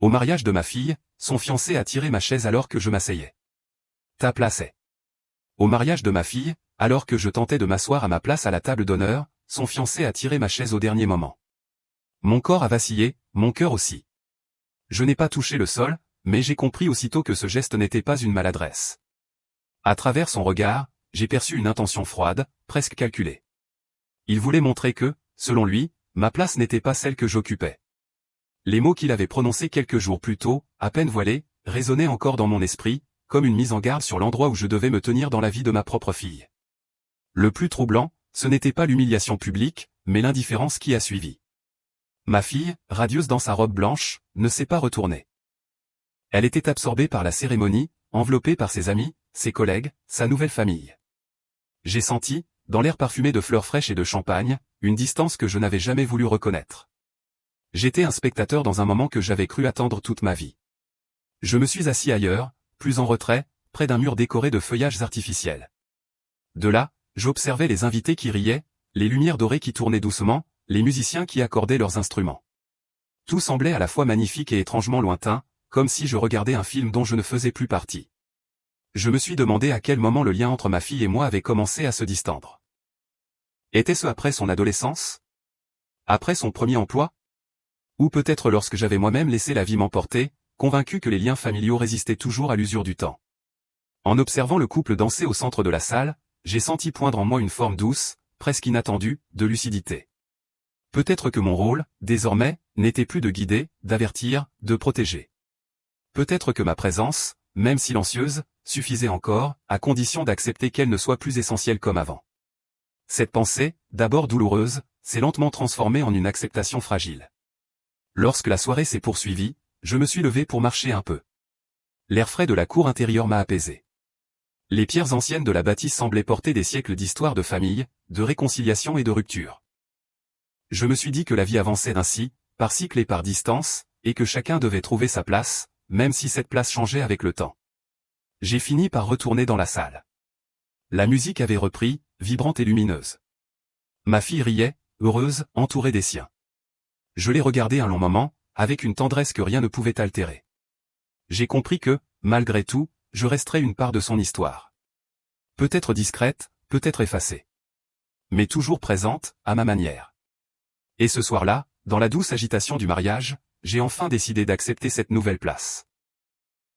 Au mariage de ma fille, son fiancé a tiré ma chaise alors que je m'asseyais. Ta place est. Au mariage de ma fille, alors que je tentais de m'asseoir à ma place à la table d'honneur, son fiancé a tiré ma chaise au dernier moment. Mon corps a vacillé, mon cœur aussi. Je n'ai pas touché le sol, mais j'ai compris aussitôt que ce geste n'était pas une maladresse. À travers son regard, j'ai perçu une intention froide, presque calculée. Il voulait montrer que, selon lui, ma place n'était pas celle que j'occupais. Les mots qu'il avait prononcés quelques jours plus tôt, à peine voilés, résonnaient encore dans mon esprit, comme une mise en garde sur l'endroit où je devais me tenir dans la vie de ma propre fille. Le plus troublant, ce n'était pas l'humiliation publique, mais l'indifférence qui a suivi. Ma fille, radieuse dans sa robe blanche, ne s'est pas retournée. Elle était absorbée par la cérémonie, enveloppée par ses amis, ses collègues, sa nouvelle famille. J'ai senti, dans l'air parfumé de fleurs fraîches et de champagne, une distance que je n'avais jamais voulu reconnaître. J'étais un spectateur dans un moment que j'avais cru attendre toute ma vie. Je me suis assis ailleurs, plus en retrait, près d'un mur décoré de feuillages artificiels. De là, j'observais les invités qui riaient, les lumières dorées qui tournaient doucement, les musiciens qui accordaient leurs instruments. Tout semblait à la fois magnifique et étrangement lointain, comme si je regardais un film dont je ne faisais plus partie. Je me suis demandé à quel moment le lien entre ma fille et moi avait commencé à se distendre. Était-ce après son adolescence? Après son premier emploi? Ou peut-être lorsque j'avais moi-même laissé la vie m'emporter, convaincu que les liens familiaux résistaient toujours à l'usure du temps. En observant le couple danser au centre de la salle, j'ai senti poindre en moi une forme douce, presque inattendue, de lucidité. Peut-être que mon rôle, désormais, n'était plus de guider, d'avertir, de protéger. Peut-être que ma présence, même silencieuse, suffisait encore, à condition d'accepter qu'elle ne soit plus essentielle comme avant. Cette pensée, d'abord douloureuse, s'est lentement transformée en une acceptation fragile. Lorsque la soirée s'est poursuivie, je me suis levé pour marcher un peu. L'air frais de la cour intérieure m'a apaisé. Les pierres anciennes de la bâtisse semblaient porter des siècles d'histoire de famille, de réconciliation et de rupture. Je me suis dit que la vie avançait ainsi, par cycle et par distance, et que chacun devait trouver sa place, même si cette place changeait avec le temps. J'ai fini par retourner dans la salle. La musique avait repris, vibrante et lumineuse. Ma fille riait, heureuse, entourée des siens. Je l'ai regardée un long moment, avec une tendresse que rien ne pouvait altérer. J'ai compris que, malgré tout, je resterais une part de son histoire. Peut-être discrète, peut-être effacée. Mais toujours présente, à ma manière. Et ce soir-là, dans la douce agitation du mariage, j'ai enfin décidé d'accepter cette nouvelle place.